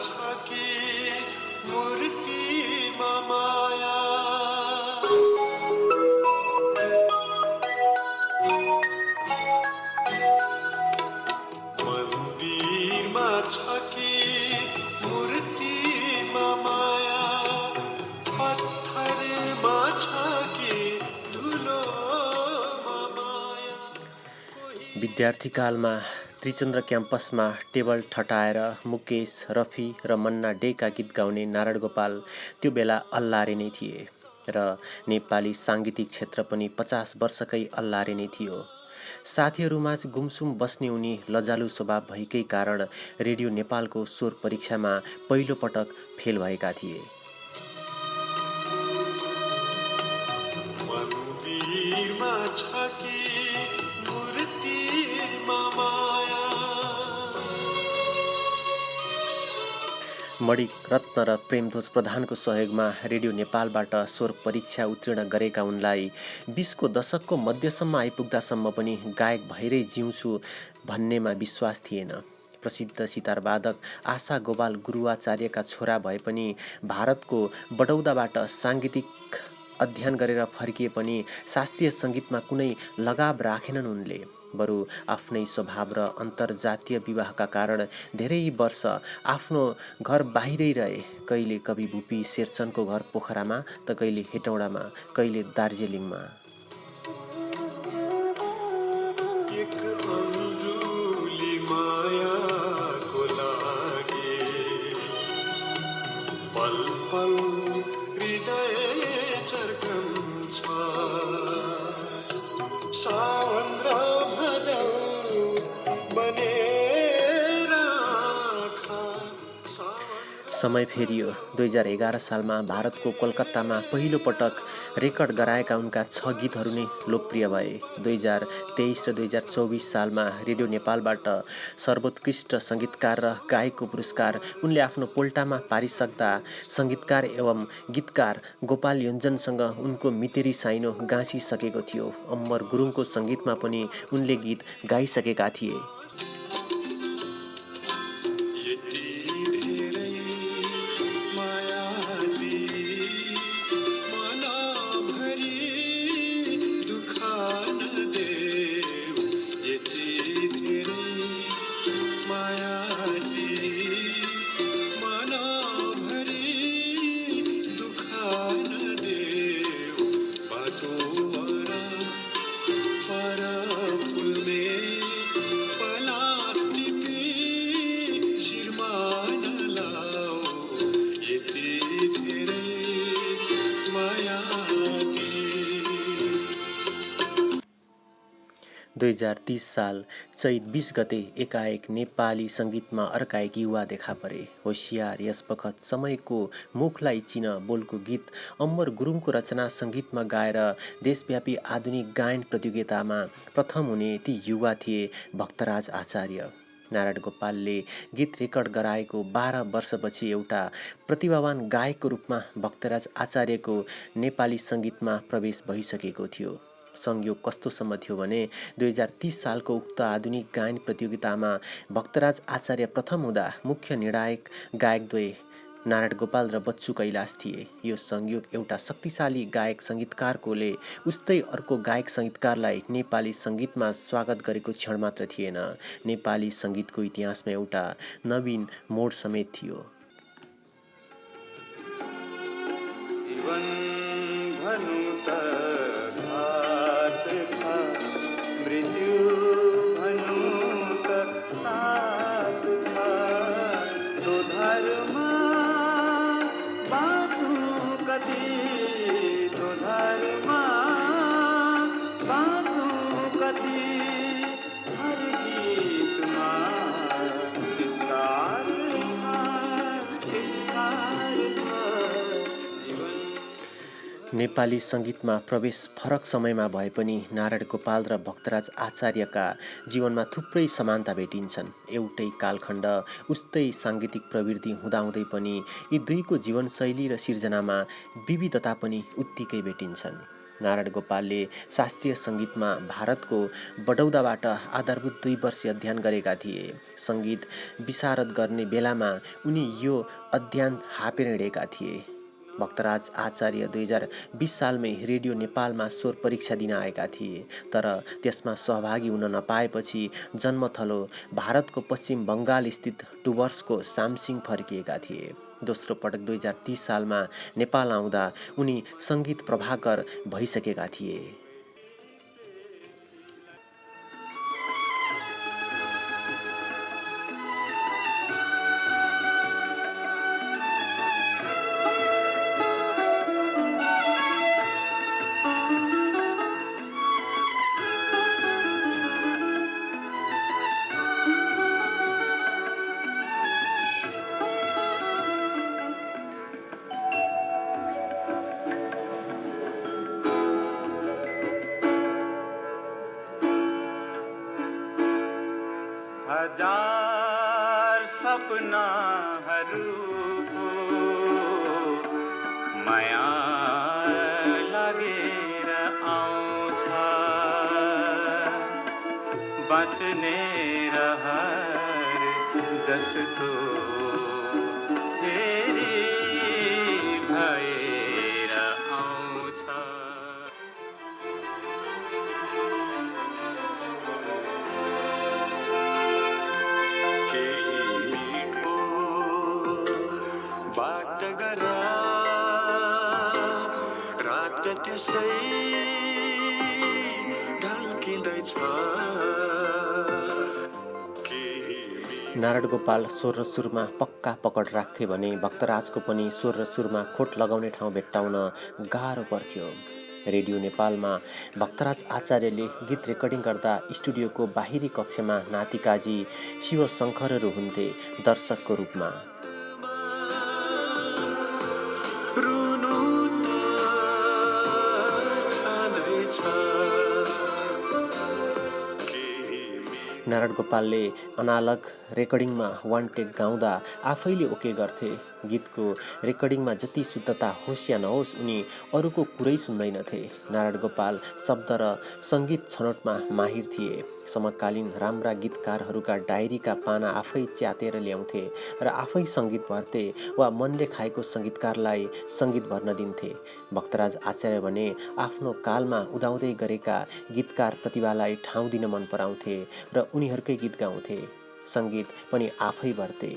छ कि मूर्तिमा माया मन्दिरमा छ कि मूर्तिमा माया पत्थरमा छ कि धुलोमा माया विद्यार्थीकालमा त्रिचन्द्र क्याम्पसमा टेबल ठटाएर मुकेश, रफी र मन्ना डेका गीत गाउने नारायण गोपाल त्यो बेला अल्लारे नै थिए र नेपाली साङ्गीतिक क्षेत्र पनि 50 वर्षकै अल्लारे नै थियो। साथीहरूमाझ गुमसुम बस्ने उनी लजालु स्वभाव भएकै कारण रेडियो नेपालको स्वर परीक्षामा पहिलो पटक फेल भएका थिए। मन्दिरमा छ कि मूर्तिमा माया मणिक रत्न र प्रेमध्वज प्रधानको सहयोगमा रेडियो नेपालबाट स्वर परीक्षा उत्तीर्ण गरेका उनलाई 20को दशकको मध्यसम्म आइपुग्दासम्म पनि गायक भएरै जिउँछु भन्नेमा विश्वास थिएन। प्रसिद्ध सितारवादक आशा गोपाल गुरुवाचार्यका छोरा भए पनि भारतको बडौदाबाट साङ्गीतिक अध्ययन गरेर फर्किए पनि शास्त्रीय सङ्गीतमा कुनै लगाव राखेनन् उनले। बरु आफ्नै स्वभाव र अन्तर्जातीय विवाहका कारण धेरै वर्ष आफ्नो घर बाहिरै रहे। कहिले कवि भूपी शेरचनको घर पोखरामा त कहिले हेटौडामा, कहिले दार्जिलिङमा। एक अन्जुली मायाको लागि पल पल हृदय चर्कन्छ सावन र भदौ बनेर आँखा समय फेरियो। 2011 सालमा भारतको कोलकातामा पहिलो पटक रेकर्ड गराएका उनका 6 गीतहरू नै लोकप्रिय भए। 2023 र 2024 सालमा रेडियो नेपालबाट सर्वोत्कृष्ट सङ्गीतकार र गायकको पुरस्कार उनले आफ्नो पोल्टामा पारिसक्दा सङ्गीतकार एवं गीतकार गोपाल योन्जनसँग उनको मितेरी साइनो गाँसिसकेको थियो। अम्बर गुरुङको सङ्गीतमा पनि उनले गीत गाइसकेका थिए। दुई 2030 साल चैत 20 गते एकाएक नेपाली सङ्गीतमा अर्का एक युवा देखा परे। होसियार यस बखत समयको मुखलाई चिन बोलको गीत अम्बर गुरुङको रचना सङ्गीतमा गाएर देशव्यापी आधुनिक गायन प्रतियोगितामा प्रथम हुने ती युवा थिए भक्तराज आचार्य। नारायण गोपालले गीत रेकर्ड गराएको 12 वर्षपछि एउटा प्रतिभावान गायकको रूपमा भक्तराज आचार्यको नेपाली सङ्गीतमा प्रवेश भइसकेको थियो। संयोग कस्तोसम्म थियो भने 2030 सालको उक्त आधुनिक गायन प्रतियोगितामा भक्तराज आचार्य प्रथम हुँदा मुख्य निर्णायक गायकद्वय नारायण गोपाल र बच्चु कैलाश थिए। यो संयोग एउटा शक्तिशाली गायक सङ्गीतकारकोले उस्तै अर्को गायक सङ्गीतकारलाई नेपाली सङ्गीतमा स्वागत गरेको क्षण मात्र थिएन, नेपाली सङ्गीतको इतिहासमा एउटा नवीन मोड समेत थियो। जीवन भनु त घात छ, मृत्यु भनु त सास छ, दोधारमा बाँचु कति, दोधारमा बाँचु कति, हर गीतमा चित्कार छ, चित्कार छ। नेपाली सङ्गीतमा प्रवेश फरक समयमा भए पनि नारायण गोपाल र भक्तराज आचार्यका जीवनमा थुप्रै समानता भेटिन्छन्। एउटै कालखण्ड, उस्तै साङ्गीतिक प्रवृत्ति हुँदाहुँदै पनि यी दुईको जीवनशैली र सिर्जनामा विविधता पनि उत्तिकै भेटिन्छन्। नारायण गोपालले शास्त्रीय सङ्गीतमा भारतको बडौदाबाट आधारभूत 2 वर्ष अध्ययन गरेका थिए। सङ्गीत विशारद गर्ने बेलामा उनी यो अध्ययन हापेर हिँडेका थिए। भक्तराज आचार्य 2020 सालमै रेडियो नेपालमा स्वर परीक्षा दिन आएका थिए, तर त्यसमा सहभागी हुन नपाएपछि जन्मथलो भारतको पश्चिम बङ्गाल स्थित डुवर्सको सामसिङ फर्किएका थिए। दोस्रो पटक 2030 सालमा नेपाल आउँदा उनी सङ्गीत प्रभाकर भइसकेका थिए। हजार सपनाहरूको माया लागेर आउँछ, बाँच्ने रहर जस्तो फेरि भएर आउँछ। बाट गरा रात त्यसै ढल्किँदैछ। नारायण गोपाल स्वर र सुरमा पक्का पकड राख्थे भने भक्तराजको पनि स्वर र सुरमा खोट लगाउने ठाउँ भेट्टाउन गाह्रो पर्थ्यो। रेडियो नेपालमा भक्तराज आचार्यले गीत रेकर्डिङ गर्दा स्टुडियोको बाहिरी कक्षमा नातिकाजी शिवशङ्करहरू हुन्थे दर्शकको रूपमा। रुनु त छँदैछ। नारायण गोपालले अनालग रेकर्डिङमा वान टेक गाउँदा आफैले ओके गर्थे। गीतको रेकर्डिङमा जति शुद्धता होस् या नहोस् उनी अरूको कुरै सुन्दैनथे। नारायण गोपाल शब्द र सङ्गीत छनौटमा माहिर थिए। समकालीन राम्रा गीतकारहरूका डायरीका पाना आफै च्यातेर ल्याउँथे र आफै सङ्गीत भर्थे वा मनले खाएको सङ्गीतकारलाई सङ्गीत भर्न दिन्थे। भक्तराज आचार्य भने आफ्नो कालमा उदाउँदै गरेका गीतकार प्रतिभालाई ठाउँ दिन मन पराउँथे र उनीहरूकै गीत गाउँथे। सङ्गीत पनि आफै भर्थे।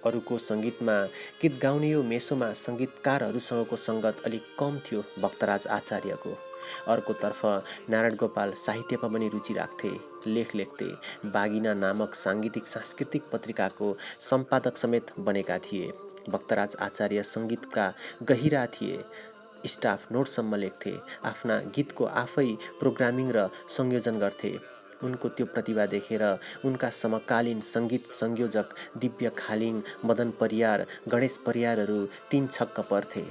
अरूको सङ्गीतमा गीत गाउने यो मेसोमा सङ्गीतकारहरूसँगको सङ्गत अलिक कम थियो भक्तराज आचार्यको। अर्कोतर्फ नारायण गोपाल साहित्यमा पनि रुचि राख्थे। लेख लेख्थे। बागिना नामक साङ्गीतिक सांस्कृतिक पत्रिकाको सम्पादक समेत बनेका थिए। भक्तराज आचार्य सङ्गीतका गहिरा थिए। स्टाफ नोटसम्म लेख्थे। आफ्ना गीतको आफै प्रोग्रामिङ र संयोजन गर्थे। उनको त्यो प्रतिभा देखेर उनका समकालीन सङ्गीत संयोजक दिव्य खालिङ, मदन परियार, गणेश परियारहरू 3 छक्क पर्थे।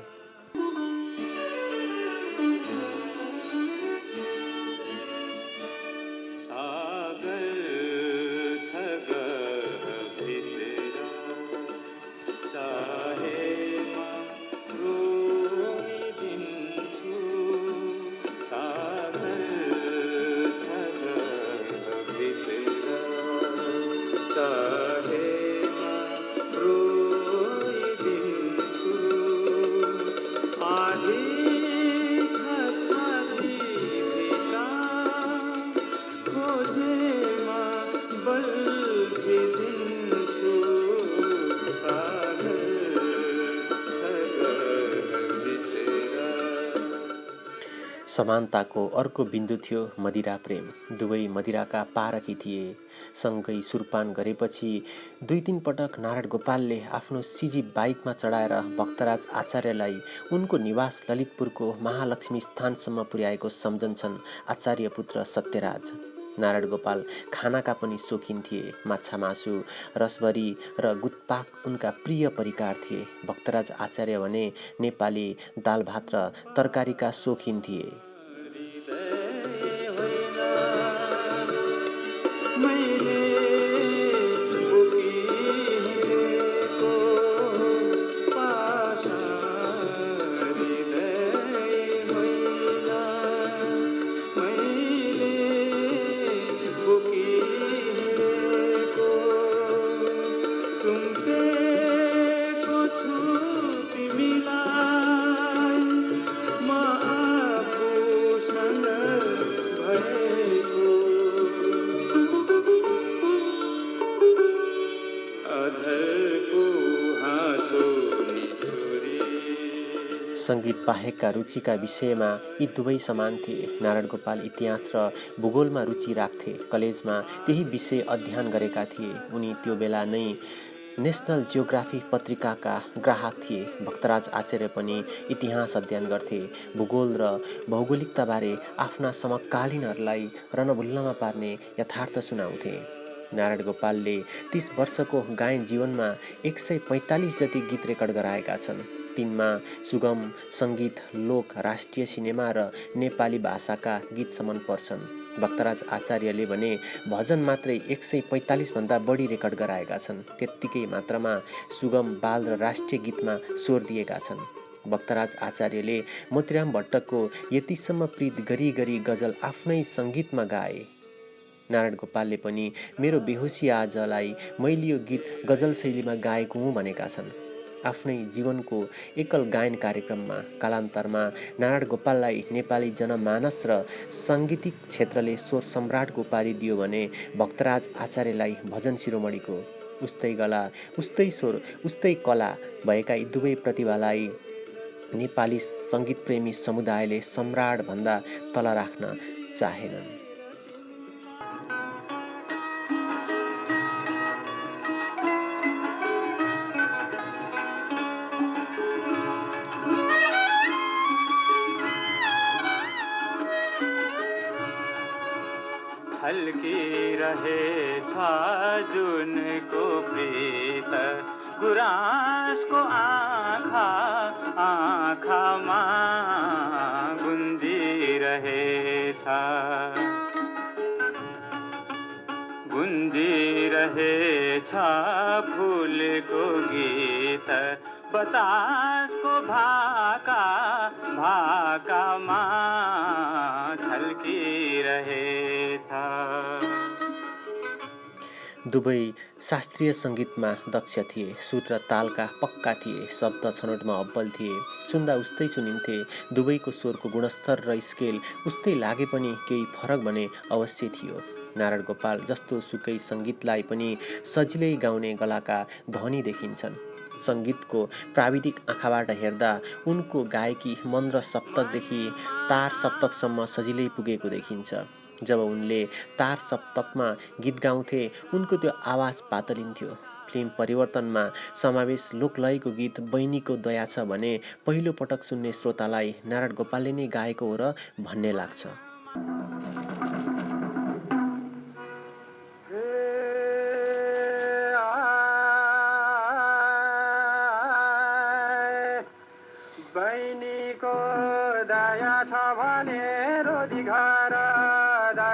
समानताको अर्को बिन्दु थियो मदिरा प्रेम। दुवै मदिराका पारखी थिए। सँगै सुरपान गरेपछि 2-3 पटक नारायण गोपालले आफ्नो सिजी बाइकमा चढाएर भक्तराज आचार्यलाई उनको निवास ललितपुरको महालक्ष्मी स्थानसम्म पुर्याएको सम्झन्छन् आचार्य पुत्र सत्यराज। नारायण गोपाल खानाका पनि शौखिन थिए। माछा मासु, रसभरी र गुत्पाक उनका प्रिय परिकार थिए। भक्तराज आचार्य भने नेपाली दाल भात र तरकारीका शौखिन थिए। सङ्गीत बाहेकका रुचिका विषयमा यी दुवै समान थिए। नारायण गोपाल इतिहास र भूगोलमा रुचि राख्थे। कलेजमा त्यही विषय अध्ययन गरेका थिए। उनी त्यो बेला नै नेसनल जियोग्राफी पत्रिकाका ग्राहक थिए। भक्तराज आचार्य पनि इतिहास अध्ययन गर्थे। भूगोल र भौगोलिकताबारे आफ्ना समकालीनहरूलाई रणभुल्लमा पार्ने यथार्थ सुनाउँथे। नारायण गोपालले 30 वर्षको गायन जीवनमा 145 जति गीत रेकर्ड गराएका छन्। तिनमा सुगम सङ्गीत, लोक, राष्ट्रिय सिनेमा र नेपाली भाषाका गीत समन पर्छन्। भक्तराज आचार्यले भने भजन मात्रै 145 भन्दा बढी रेकर्ड गराएका छन्। त्यत्तिकै मात्रामा सुगम, बाल र राष्ट्रिय गीतमा स्वर दिएका छन्। भक्तराज आचार्यले मोतीराम भट्टको यतिसम्म प्रीत गरी गरी गजल आफ्नै सङ्गीतमा गाए। नारायण गोपालले पनि मेरो बेहोसी आजलाई मैले यो गीत गजल शैलीमा गाएको हुँ भनेका छन्। आफ्नै जीवनको एकल गायन कार्यक्रममा। कालान्तरमा नारायण गोपाललाई नेपाली जनमानस र साङ्गीतिक क्षेत्रले स्वर सम्राटको उपाधि दियो भने भक्तराज आचार्यलाई भजन शिरोमणिको। उस्तै गला, उस्तै स्वर, उस्तै कला भएका यी दुवै प्रतिभालाई नेपाली सङ्गीतप्रेमी समुदायले सम्राट भन्दा तल राख्न चाहेनन्। छल्किरहेछ जुनको प्रीत गुराँसको आँखा आँखामा गुन्जिरहेछ फुलको गीत बतासको भाका भाकामा छल्किरहेछ। दुवै शास्त्रीय सङ्गीतमा दक्ष थिए। सुर र तालका पक्का थिए। शब्द छनौटमा अब्बल थिए। सुन्दा उस्तै सुनिन्थे। दुवैको स्वरको गुणस्तर र स्केल उस्तै लागे पनि केही फरक भने अवश्य थियो। नारायण गोपाल जस्तो सुकै सङ्गीतलाई पनि सजिलै गाउने गलाका धनी देखिन्छन्। सङ्गीतको प्राविधिक आँखाबाट हेर्दा उनको गायकी मन्द्र सप्तकदेखि तार सप्तकसम्म सजिलै पुगेको देखिन्छ। जब उनले तार सप्तकमा गीत गाउँथे उनको त्यो आवाज पातलिन्थ्यो। फिल्म परिवर्तनमा समावेश लोकलयको गीत बैनीको दया छ भने पहिलो पटक सुन्ने श्रोतालाई नारायण गोपालले नै गाएको हो र भन्ने लाग्छ। बैनीको दया छ भने रोदी घर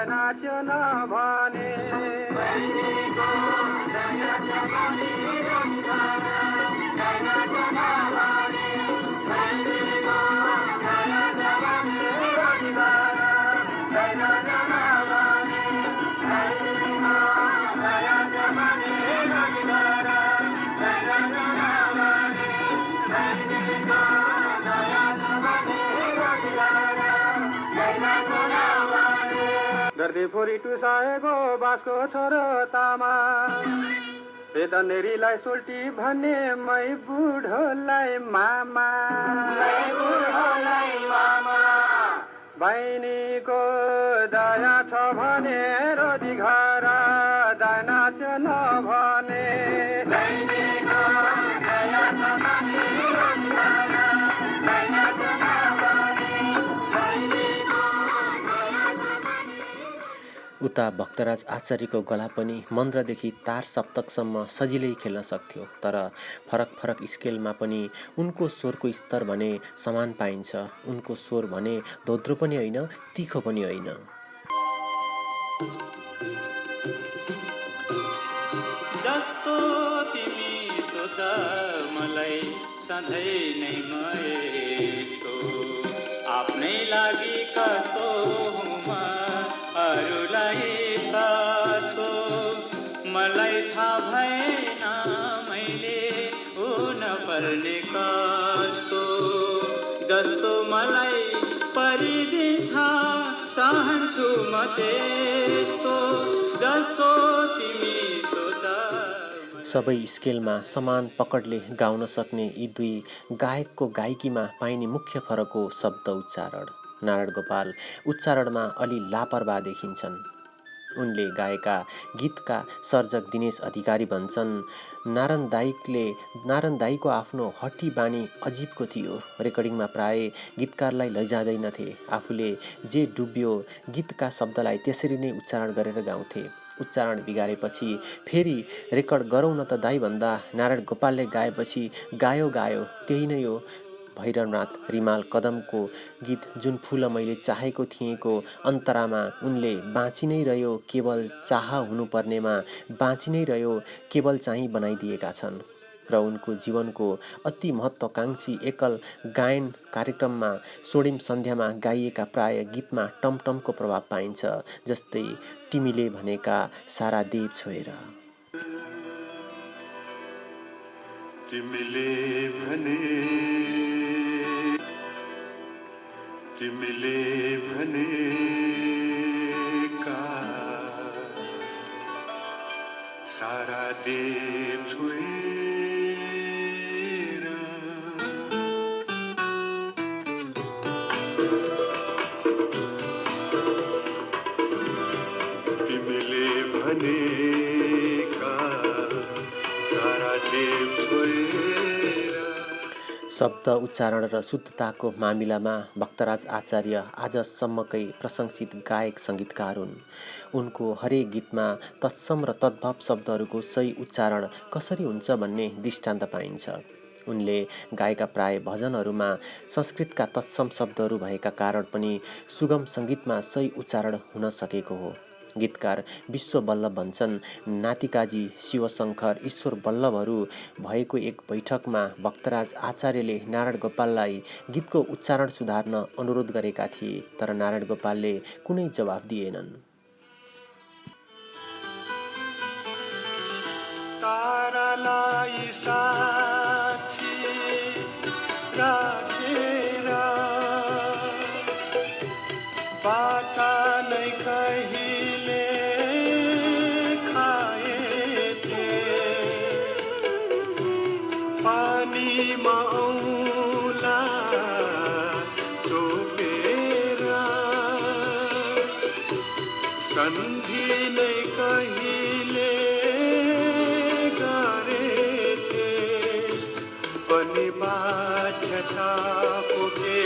नाच्यो नभने बैनीको दया छ भने रोदी घर नाच्यो नभने बैनीको दया छ भने रोदी घर नाच्यो नभने बैनीको दया छ भने रोदी घर नाच्यो नभने बैनीको गर्दै फोरी टुसाएको बाँसको छोरो तामा बेदनेरीलाई सोल्टी भन्ने मै बुढोलाई मामा बैनीको दया छ भने रोदी घर नाच्यो नभने बैनीको दया छ भने रोदी घर नाच्यो नभने बैनीको उता भक्तराज आचार्यको गला पनि मन्द्रदेखि तार सप्तकसम्म सजिलै खेल्न सक्थ्यो। तर फरक फरक स्केलमा पनि उनको स्वरको स्तर भने समान पाइन्छ। उनको स्वर भने धोद्रो पनि होइन, तिखो पनि होइन। जस्तो तिमी सोच मलाई सधैँ नै मरेको आफ्नै लागि कस्तो हुमा अरूलाई सासो मलाई थाहा भएन मैले हुन पर्ने कस्तो जस्तो मलाई परिदिन्छ सहन्छु म त्यस्तो जस्तो तिमी सोच। सबै स्केलमा समान पकडले गाउन सक्ने यी दुई गायकको गायकीमा पाइने मुख्य फरक हो शब्द उच्चारण। नारायण गोपाल उच्चारणमा अलि लापरवाह देखिन्छन्। उनले गाएका गीतका सर्जक दिनेश अधिकारी भन्छन्, नारायण दाईको आफ्नो हट्टी बानी अजिबको थियो। रेकर्डिङमा प्राय गीतकारलाई लैजाँदैनथे। आफूले जे डुब्यो गीतका शब्दलाई त्यसरी नै उच्चारण गरेर गाउँथे। उच्चारण बिगारेपछि फेरि रेकर्ड गरौँ न त दाई भन्दा नारायण गोपालले गाएपछि गायो त्यही नै हो। भैरवनाथ रिमाल कदमको गीत जुन फुल मैले चाहेको थिएँको अन्तरामा उनले बाँची नै रह्यो केवल चाह हुनुपर्नेमा बाँची नै रह्यो केवल चाहिँ बनाइदिएका छन्। र उनको जीवनको अति महत्त्वाकांक्षी एकल गायन कार्यक्रममा स्वर्णिम सन्ध्यामा गाइएका प्राय गीतमा टमटमको प्रभाव पाइन्छ। जस्तै तिमीले भनेका सारा देव छोएर। तिमीले भनेका सारा देव छोएर तिमीले भनेका सारा देव छोएर। शब्द उच्चारण र शुद्धताको मामिलामा भक्तराज आचार्य आजसम्मकै प्रशंसित गायक सङ्गीतकार हुन्। उनको हरेक गीतमा तत्सम र तद्भव शब्दहरूको सही उच्चारण कसरी हुन्छ भन्ने दृष्टान्त पाइन्छ। उनले गाएका प्राय भजनहरूमा संस्कृतका तत्सम शब्दहरू भएका कारण पनि सुगम सङ्गीतमा सही उच्चारण हुन सकेको हो। गीतकार विश्व बल्लभ भन्छन्, नातिकाजी शिवशङ्कर ईश्वर बल्लभहरू भएको एक बैठकमा भक्तराज आचार्यले नारायण गोपाललाई गीतको उच्चारण सुधार्न अनुरोध गरेका थिए, तर नारायण गोपालले कुनै जवाफ दिएनन्। तारालाई साक्षी राखेर बाचा नै कहिले खाएथे पानीमा औला चोपेर सन्धि नै कहिले गरेथे पनि बाध्यता पुगे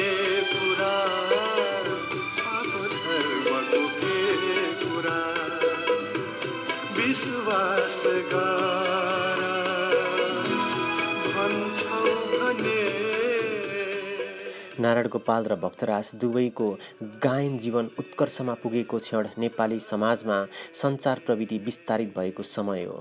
कुरा पापो धर्मको के कुरा विश्वास गर भन्छौ भने। नारायण गोपाल र भक्तराज दुवैको गायन जीवन उत्कर्षमा पुगेको क्षण नेपाली समाजमा सञ्चार प्रविधि विस्तारित भएको समय हो।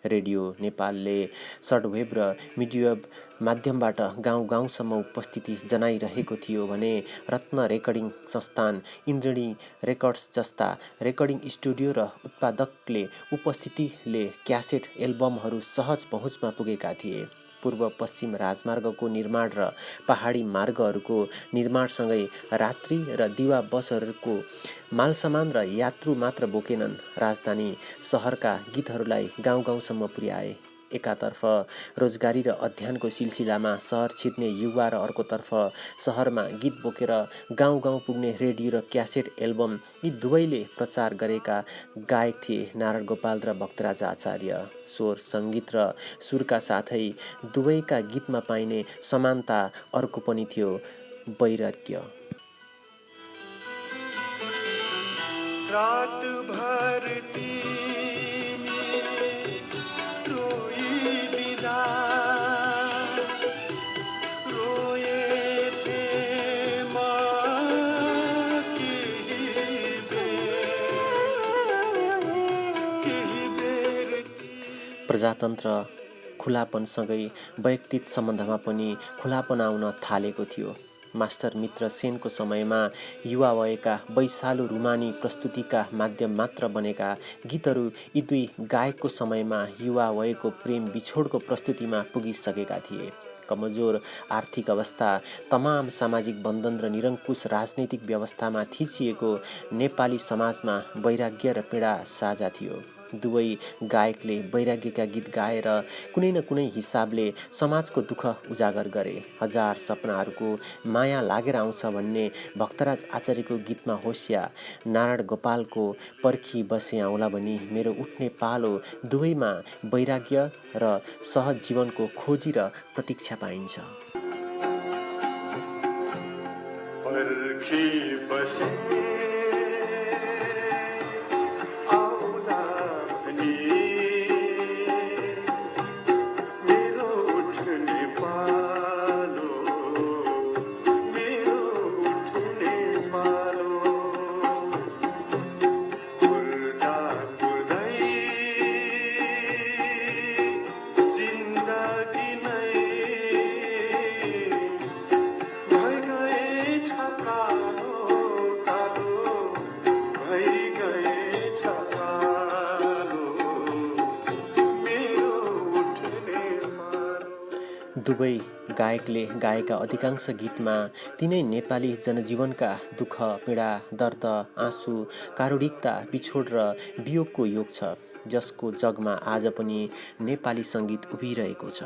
रेडियो नेपालले सर्टवेभ र मिडियोवेभ माध्यमबाट गाउँ गाउँसम्म उपस्थिति जनाइरहेको थियो भने रत्न रेकर्डिङ संस्थान, इन्द्रणी रेकर्ड्स जस्ता रेकर्डिङ स्टुडियो र उत्पादकले उपस्थितिले क्यासेट एल्बमहरू सहज पहुँचमा पुगेका थिए। पूर्व पश्चिम राजमार्गको निर्माण र पहाडी मार्गहरूको निर्माणसँगै रात्रि र दिवा बसहरूको मालसामान र यात्रु मात्र बोकेनन्, राजधानी सहरका गीतहरूलाई गाउँ गाउँसम्म पुर्याए। एकातर्फ रोजगारी र अध्ययनको सिलसिलामा सहर छिर्ने युवा र अर्कोतर्फ सहरमा गीत बोकेर गाउँ गाउँ पुग्ने रेडियो र क्यासेट एल्बम, यी दुवैले प्रचार गरेका गायक थिए नारायण गोपाल र भक्तराज आचार्य। स्वर, सङ्गीत र सुरका साथै दुवैका गीतमा पाइने समानता अर्को पनि थियो, वैराग्य। रातभर तिमी रोइदिँदा रोएथे म केही बेर प्रजातन्त्र खुलापनसँगै वैयक्तिक सम्बन्धमा पनि खुलापन आउन थालेको थियो। मास्टर मित्र सेनको समयमा युवा वयका वैशालु रुमानी प्रस्तुतिका माध्यम मात्र बनेका गीतहरू यी दुई गायकको समयमा युवा वयको प्रेम बिछोडको प्रस्तुतिमा पुगिसकेका थिए। कमजोर आर्थिक अवस्था, तमाम सामाजिक बन्धन र निरङ्कुश राजनैतिक व्यवस्थामा थिचिएको नेपाली समाजमा वैराग्य र पीडा साझा थियो। दुवै गायकले वैराग्यका गीत गाएर कुनै न कुनै हिसाबले समाजको दुःख उजागर गरे। हजार सपनाहरूको माया लागेर आउँछ भन्ने भक्तराज आचार्यको गीतमा होस् या नारायण गोपालको पर्खी बसे आउँला भनी मेरो उठ्ने पालो, दुवैमा वैराग्य र सहज जीवनको खोजी र प्रतीक्षा पाइन्छ। पर्खी बसे आउला भनी मेरो उठ्ने पालो, मेरो उठ्ने पालो, कुर्दा कुर्दै जिन्दगी नै भइ गएछ कालो कालो, भइ गएछ कालो, मेरो उठ्ने पालो। दुवै गायकले गाएका अधिकांश गीतमा तिनै नेपाली जनजीवनका दुःख, पीडा, दर्द, आँसु, कारुणिकता, बिछोड र वियोगको योग छ, जसको जगमा आज पनि नेपाली सङ्गीत उभिरहेको छ।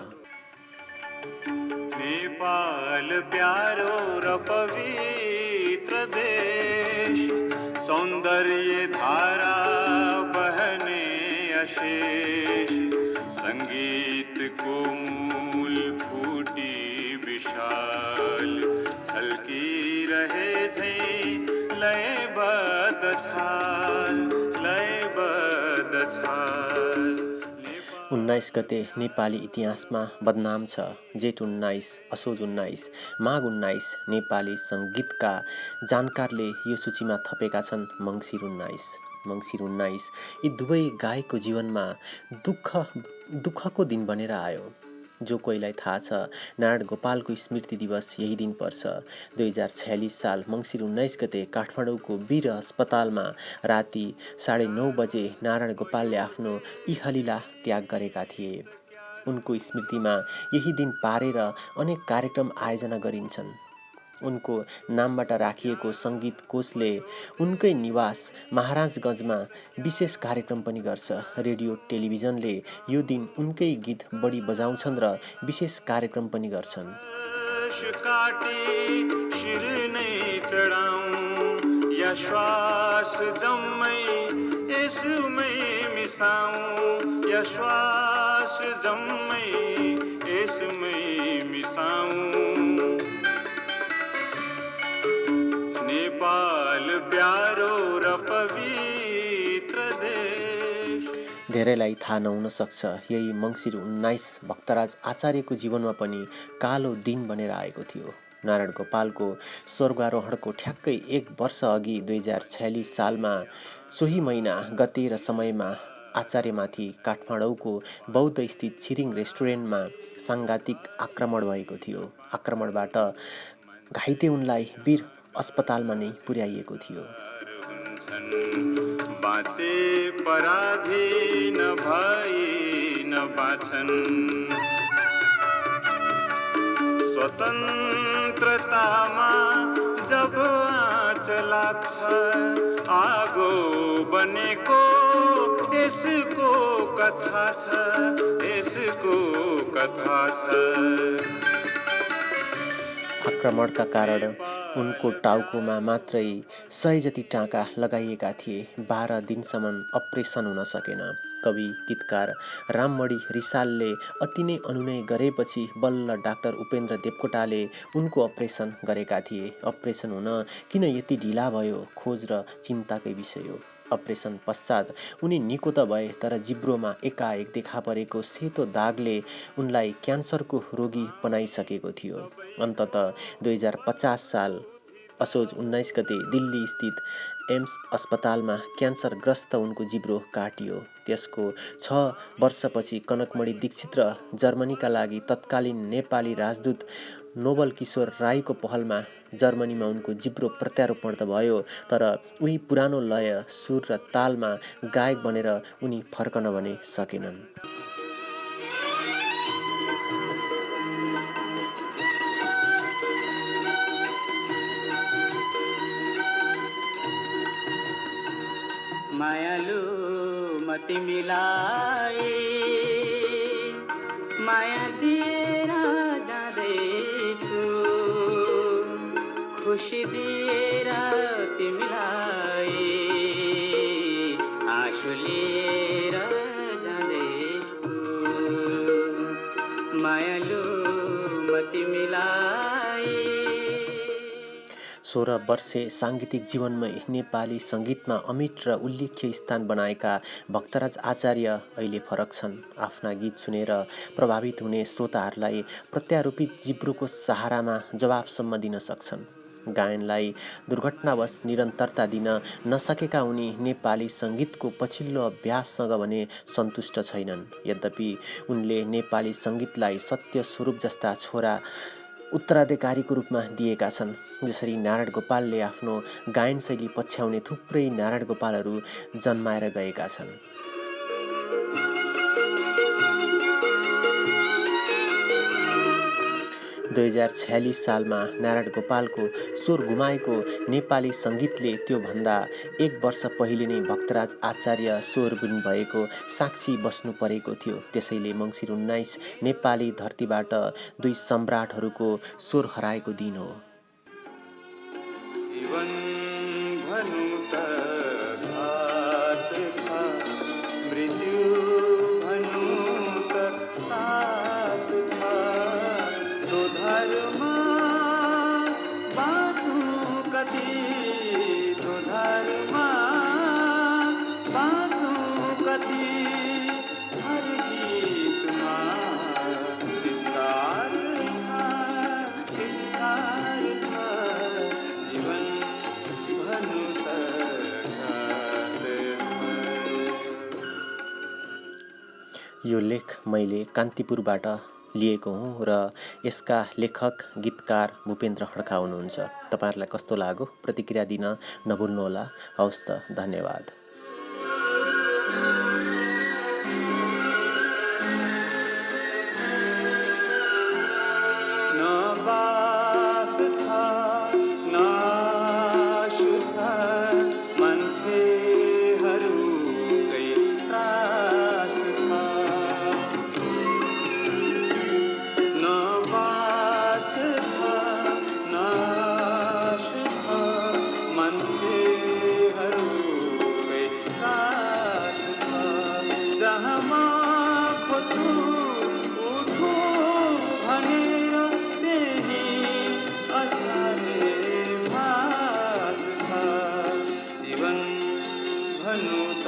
नेपाल प्यारो र पवित्र देश, सौन्दर्य धारा बहने अशेष, संगीतको मूल फूटी विशाल, छल्किरहे झैं लयबद्ध छाल, लयबद्ध छाल। 19 गते नेपाली इतिहासमा बदनाम छ। जेठ 19, असोज 19, माघ 19 नेपाली सङ्गीतका जानकारले यो सूचीमा थपेका छन् मङ्सिर 19। मङ्सिर 19 यी दुवै गायकको जीवनमा दुःखको दिन बनेर आयो। जो कोहीलाई थाहा छ, नारायण गोपालको स्मृति दिवस यही दिन पर्छ। 2046 साल मङ्सिर 19 गते काठमाडौँको वीर अस्पतालमा राति 9:30 बजे नारायण गोपालले आफ्नो इहलीला त्याग गरेका थिए। उनको स्मृतिमा यही दिन पारेर अनेक कार्यक्रम आयोजना गरिन्छन्। उनको नामबाट राखिएको सङ्गीत कोषले उनकै निवास महाराजगञ्जमा विशेष कार्यक्रम पनि गर्छ। रेडियो टेलिभिजनले यो दिन उनकै गीत बढी बजाउँछन् र विशेष कार्यक्रम पनि गर्छन्। या श्वास जम्मै यसमै मिसाऊं, या श्वास जम्मै यसमै मिसाऊं, नेपाल प्यारो र पवित्र देश। धेरैलाई थाहा नहुन सक्छ, यही मङ्सिर 19 भक्तराज आचार्यको जीवनमा पनि कालो दिन बनेर आएको थियो। नारायण गोपालको स्वर्गारोहणको ठ्याक्कै 1 वर्ष अघि 2046 सालमा सोही महिना गते र समयमा आचार्यमाथि काठमाडौँको बौद्ध स्थित छिरिङ रेस्टुरेन्टमा साङ्घातिक आक्रमण भएको थियो। आक्रमणबाट घाइते उनलाई वीर अस्पतालमा नै पुर्याइएको थियो। बाँचे पराधीन भई न बाँचन्, स्वतन्त्रतामा जब आँच लाग्छ, आगो बनेको यसको कथा छ, यसको कथा छ। आक्रमणका कारण उनको टाउकोमा मात्रै 100 जति टाँका लगाइएका थिए। 12 दिनसम्म अपरेसन हुन सकेन। कवि गीतकार राममणि रिसालले अति नै अनुनय गरेपछि बल्ल डाक्टर उपेन्द्र देवकोटाले उनको अपरेसन गरेका थिए। अपरेसन हुन किन यति ढिला भयो, खोज र चिन्ताकै विषय हो। अपरेसन पश्चात उनी निको त भए, तर जिब्रोमा एकाएक देखा परेको सेतो दागले उनलाई क्यान्सरको रोगी बनाइसकेको थियो। अन्ततः 2050 साल असोज 19 गते दिल्ली स्थित एम्स अस्पतालमा क्यान्सरग्रस्त उनको जिब्रो काटियो। त्यसको 6 वर्षपछि कनकमणि दीक्षित र जर्मनीका लागि तत्कालीन नेपाली राजदूत नोबल किशोर राईको पहलमा जर्मनीमा उनको जिब्रो प्रत्यारोपण त भयो, तर उही पुरानो लय, सुर र तालमा गायक बनेर उनी फर्कन भने सकेनन्। मायालु तिमीलाई माया दिएर जाँदैछु, खुसी दिएर तिमीलाई आँसु लिएर जाँदैछु, मायालु म तिमीलाई। 16 वर्षे साङ्गीतिक जीवनमै नेपाली सङ्गीतमा अमिट र उल्लेख्य स्थान बनाएका भक्तराज आचार्य अहिले फरक छन्। आफ्ना गीत सुनेर प्रभावित हुने श्रोताहरूलाई प्रत्यारोपित जिब्रोको सहारामा जवाबसम्म दिन सक्छन्। गायनलाई दुर्घटनावश निरन्तरता दिन नसकेका उनी नेपाली सङ्गीतको पछिल्लो अभ्याससँग भने सन्तुष्ट छैनन्। यद्यपि उनले नेपाली सङ्गीतलाई सत्य स्वरूप जस्ता छोरा उत्तराधिकारीको रूपमा दिएका छन्। जसरी नारायण गोपालले आफ्नो गायन शैली पछ्याउने थुप्रै नारायण गोपालहरू जन्माएर गएका छन्। 2046 सालमा नारायण गोपालको स्वर गुमाएको नेपाली सङ्गीतले त्योभन्दा 1 वर्ष पहिले नै भक्तराज आचार्य स्वरविहीन भएको साक्षी बस्नु परेको थियो। त्यसैले मङ्सिर 19 नेपाली धरतीबाट दुई सम्राटहरूको स्वर हराएको दिन हो। जीवन भनु त घात छ, मृत्यु भनु त सास छ, दोधारमा बाँचु कति, दोधारमा बाँचु कति, हर गीतमा चित्कार छ, चित्कार छ, जीवन भनु त घात छ। यो लेख मैले कान्तिपुरबाट लिएको हुँ र यसका लेखक गीतकार भूपेन्द्र खड्का हुनुहुन्छ। तपाईँहरूलाई कस्तो लाग्यो प्रतिक्रिया दिन नभुल्नुहोला। हवस् त, धन्यवाद। न बास छ न आशु छ, मान्छेहरूकै त्रास छ। न बास छ न आशु छ, मान्छेहरूकै त्रास छ। जहाँमा खोज्छु उठु भनेर त्यही असारे भास छ, जीवन भनु त